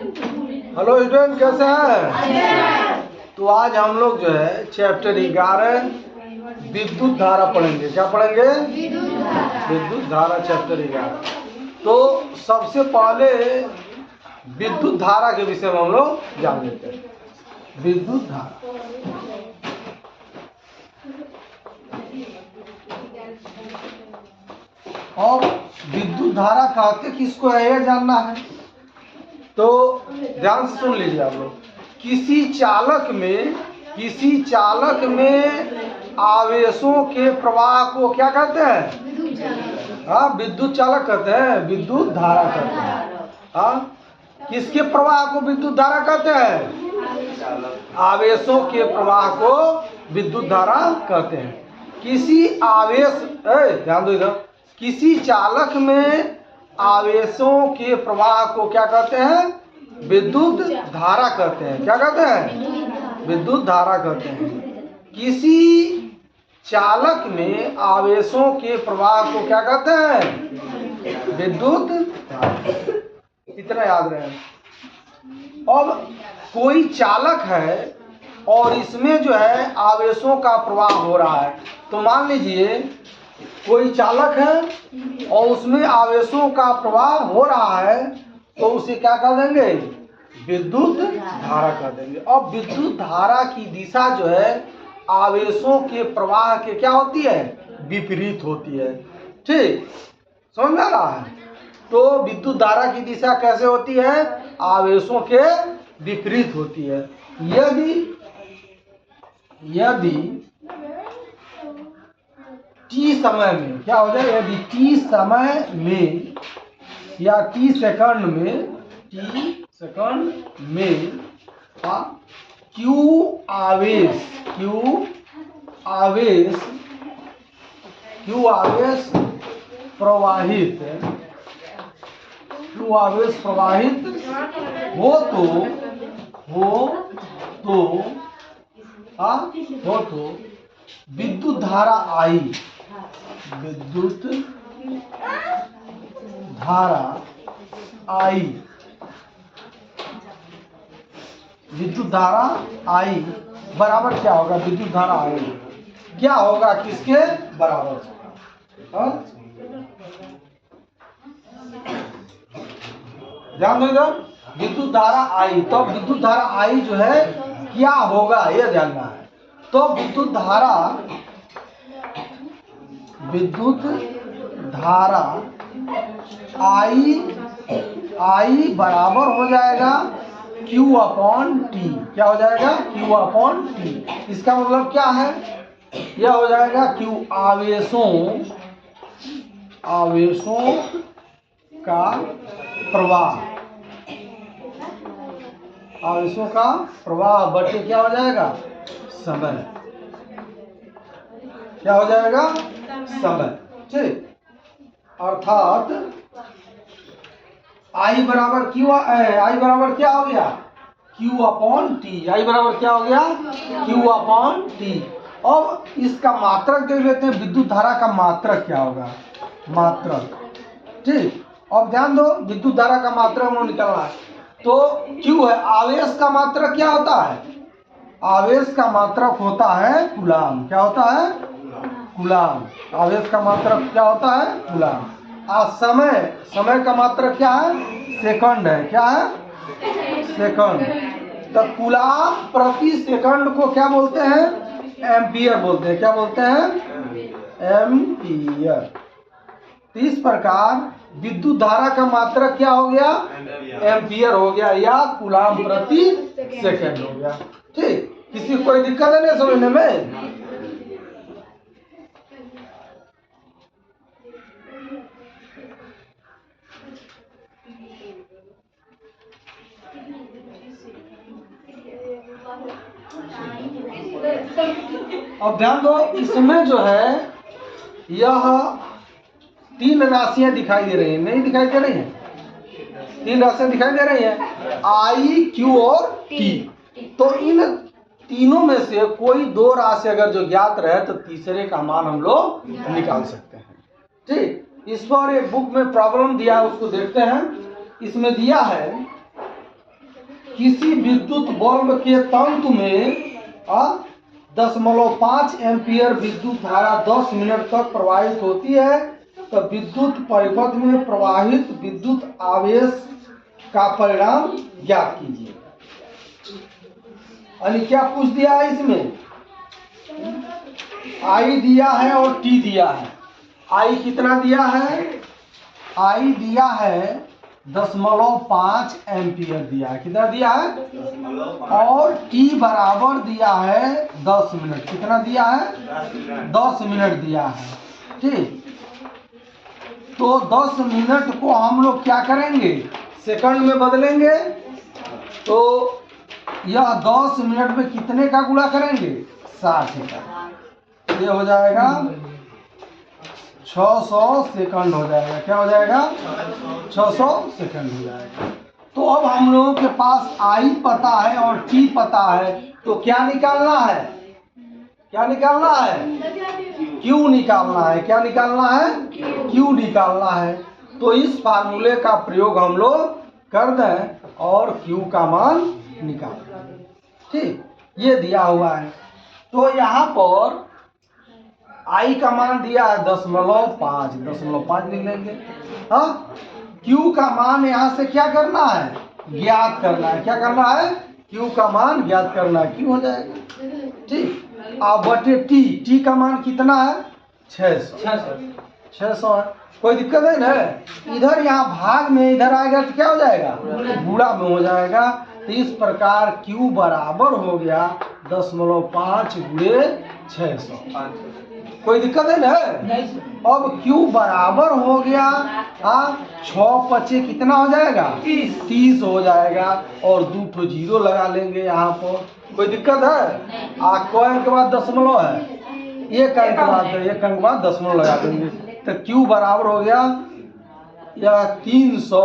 Hello student, कैसे हैं? तो आज हम लोग जो है चैप्टर 11 विद्युत धारा पढ़ेंगे। क्या पढ़ेंगे? विद्युत धारा चैप्टर 11। तो सबसे पहले विद्युत धारा के विषय में हम लोग जान लेते हैं। विद्युत धारा, और विद्युत धारा कहते किसको है यह जानना है। तो ध्यान से सुन लीजिए आप लोग। किसी चालक में आवेशों के प्रवाह को क्या कहते हैं? हाँ, विद्युत चालक कहते हैं, विद्युत धारा कहते हैं। हाँ, किसके प्रवाह को विद्युत धारा कहते हैं? आवेशों के प्रवाह को विद्युत धारा कहते हैं। किसी आवेश, ध्यान दो इधर, किसी चालक में आवेशों के प्रवाह को क्या कहते हैं? विद्युत धारा कहते हैं। क्या कहते हैं? विद्युत धारा कहते हैं। किसी चालक में आवेशों के प्रवाह को क्या कहते हैं? विद्युत धारा। इतना याद रहे। अब कोई चालक है और इसमें जो है आवेशों का प्रवाह हो रहा है। तो मान लीजिए कोई चालक है और उसमें आवेशों का प्रवाह हो रहा है, तो उसे क्या कह देंगे? विद्युत धारा कह देंगे। अब विद्युत धारा की दिशा जो है आवेशों के प्रवाह के क्या होती है? विपरीत होती है। ठीक, समझ में आ रहा है? तो विद्युत धारा की दिशा कैसे होती है? आवेशों के विपरीत होती है। यदि टी समय में क्या हो जाए? यदि टी समय में या टी सेकंड में क्यू आवेश प्रवाहित हो तो विद्युत धारा आई बराबर क्या होगा? विद्युत धारा आई क्या होगा? किसके बराबर? ध्यान दो इधर। विद्युत धारा आई, तो विद्युत धारा आई जो है क्या होगा यह जानना है। तो विद्युत धारा आई बराबर हो जाएगा Q अपॉन टी। क्या हो जाएगा? Q upon T. इसका मतलब क्या है? यह हो जाएगा Q आवेशों का प्रवाह बटे क्या हो जाएगा? समय। क्या हो जाएगा? समय। ठीक, अर्थात आई बराबर क्या हो गया? Q upon T. आई बराबर क्या हो गया? Q upon T. अब इसका मात्रक देख लेते हैं। विद्युत धारा का मात्रक क्या होगा? मात्रक। ठीक, अब ध्यान दो, विद्युत धारा का मात्रक हम निकालना है। तो Q है, आवेश का मात्रक क्या होता है? आवेश का मात्रक होता है कूलाम। क्या होता है? कूलाम। आवेश का मात्रक क्या होता है? कूलाम। समय का मात्रक क्या है? सेकंड है। क्या है? सेकंड। तो कूलाम प्रति सेकंड को क्या बोलते हैं? एम्पियर बोलते हैं। क्या बोलते हैं? एम्पियर। तो इस प्रकार विद्युत धारा का मात्रक क्या हो गया? एम्पियर हो गया, या कूलाम प्रति सेकंड हो गया। ठीक, किसी को कोई दिक्कत है नहीं समझने में? अब ध्यान दो, इसमें जो है यह 3 राशियां दिखाई दे रही हैं। नहीं दिखाई दे रही हैं? 3 राशियां दिखाई दे रही हैं, आई, क्यू और टी। तो इन तीनों में से कोई 2 राशि अगर जो ज्ञात रहे तो तीसरे का मान हम लोग निकाल सकते हैं। ठीक, इस पर एक बुक में प्रॉब्लम दिया है, उसको देखते हैं। इसमें दिया है किसी विद्युत बल्ब के तंतु में 0.5 एम्पियर विद्युत धारा 10 मिनट तक प्रवाहित होती है, तो विद्युत परिपथ में प्रवाहित विद्युत आवेश का परिणाम ज्ञात कीजिए। यानी क्या पूछ दिया है इसमें? आई दिया है और टी दिया है। आई कितना दिया है? आई दिया है 0.5 एम्पियर दिया है। कितना दिया है? और टी बराबर दिया है 10 मिनट। कितना दिया है? 10 मिनट दिया है। ठीक, तो 10 मिनट को हम लोग क्या करेंगे? सेकंड में बदलेंगे। तो यह 10 मिनट में कितने का गुणा करेंगे? 60 का। ये हो जाएगा 600 सेकंड हो जाएगा। क्या हो जाएगा? 600 सेकंड हो जाएगा। तो अब हम लोगों के पास आई पता है और टी पता है, तो क्या निकालना है? क्या निकालना है? क्यू निकालना है। क्या निकालना है? क्यू निकालना है। तो इस फार्मूले का प्रयोग हम लोग कर दें और क्यू का मान निकाल दें। ठीक, ये दिया हुआ है। तो यहाँ पर आई का मान दिया है 0.5 लिख लेंगे। हाँ, क्यू का मान यहाँ से क्या करना है? ज्ञात करना है। क्या करना है? क्यू का मान ज्ञात करना है। क्यू हो जाएगा। ठीक, अब बटे टी। टी का मान कितना है? 600 है। कोई दिक्कत है ना? इधर यहाँ भाग में इधर आएगा तो क्या हो जाएगा? गुणा में हो जाएगा। तो इस प्रकार Q बराबर हो गया 0.5 गुणे 600। कोई दिक्कत है ना? अब Q बराबर हो गया 6 पचे कितना हो जाएगा? 30 हो जाएगा। और 2 ठो जीरो लगा लेंगे यहाँ पर। कोई दिक्कत है? कोई के बाद दशमलव है, एक अंक के बाद दशमलव लगा देंगे। तो Q बराबर हो गया या 300।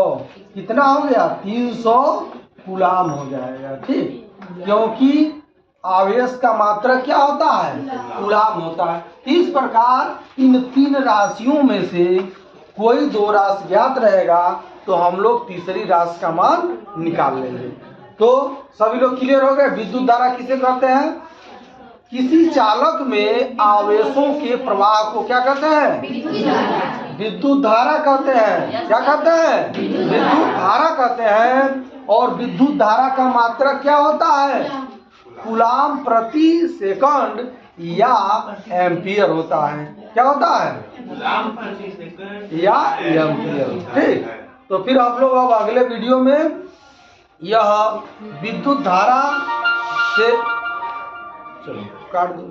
कितना हो गया? 300 कूलाम हो जाएगा। ठीक, क्योंकि आवेश का मात्रक क्या होता है? कूलाम होता है। इस प्रकार इन तीन राशियों में से कोई दो राशि ज्ञात रहेगा तो हम लोग तीसरी राशि का मान निकाल लेंगे। तो सभी लोग क्लियर हो गए? विद्युत धारा किसे कहते हैं? किसी चालक में आवेशों के प्रवाह को क्या कहते हैं? विद्युत धारा कहते हैं। क्या कहते हैं? विद्युत धारा कहते हैं। और विद्युत धारा का मात्रक क्या होता है? कूलाम प्रति सेकंड या एम्पियर होता है। क्या होता है? कूलाम प्रति सेकंड या एम्पियर। ठीक, तो फिर आप लोग अब अगले वीडियो में यह विद्युत धारा से चलो काट दो।